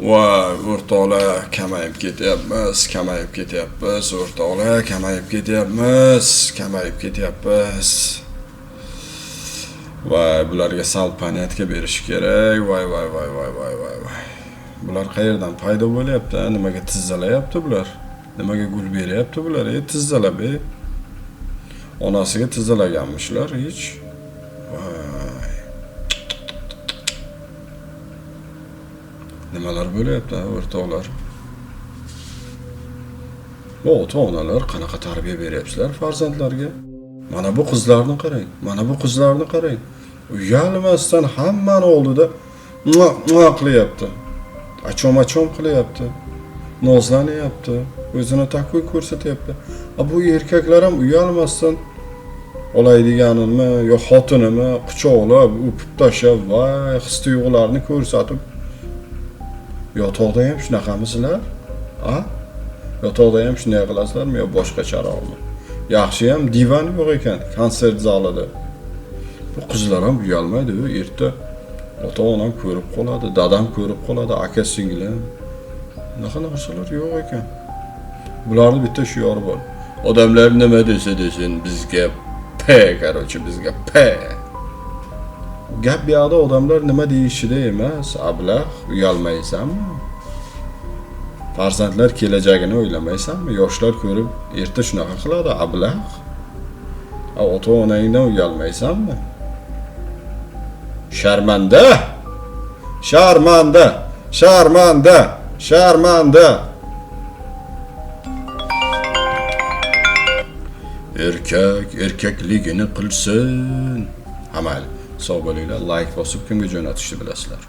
Voy, o'rtoqlar, kamayib ketyapmiz, o'rtoqlar, kamayib ketyapmiz. Voy, bularga sal paniyatga berish kerak. Voy. Bular qayerdan paydo bo'lyapti? Nimaga tizzalayapti bular? Nimaga gul beryapti bular? Tizzalab, onasiga tizzalaganmishlar hech. Voy. Nimalar bo'lyapti, o'rtoqlar? Bu ota-onalar qanaqa tarbiya beryapsizlar farzandlarga? Mana bu qizlarni qarang. Uyalmasdan hammani oldida qilyapti. Achom qilyapti. Nozlanyapti. O'zini taqvoy ko'rsatyapti. Bu erkaklar ham uyalmasdan olaydiganimi yo xotinimi quchoqlab, o'pib tashlab, voy, his-tuyg'ularni ko'rsatib. Yotoqda ham shunaqamisizlar? Yotoqda ham shunday qilasizlarmi yo boshqacharoqmi? Yaxshi ham divan yo'q ekan konsert zalida. Bu qizlar ham uyalmaydi, erta ota-onam ko'rib qoladi, dadam ko'rib qoladi, aka-singlim. Bunaqa narsalar yo'q ekan. Bularning bitta shiori bor. Odamlar nima desa desin, bizga bizga Gap bu yoqda odamlar nima deyishida emas, ablah, uyalmaysanmi? Farzandlar kelajagini o'ylamaysanmi? Yoshlar ko'rib erta shunaqa qiladi, ablah. Ota-onangdan uyalmaysanmi? Sharmanda. Erkakligini qilsin. Amal. Sog' bo'linglar, like bosib kimga jo'natishni bilasizlar.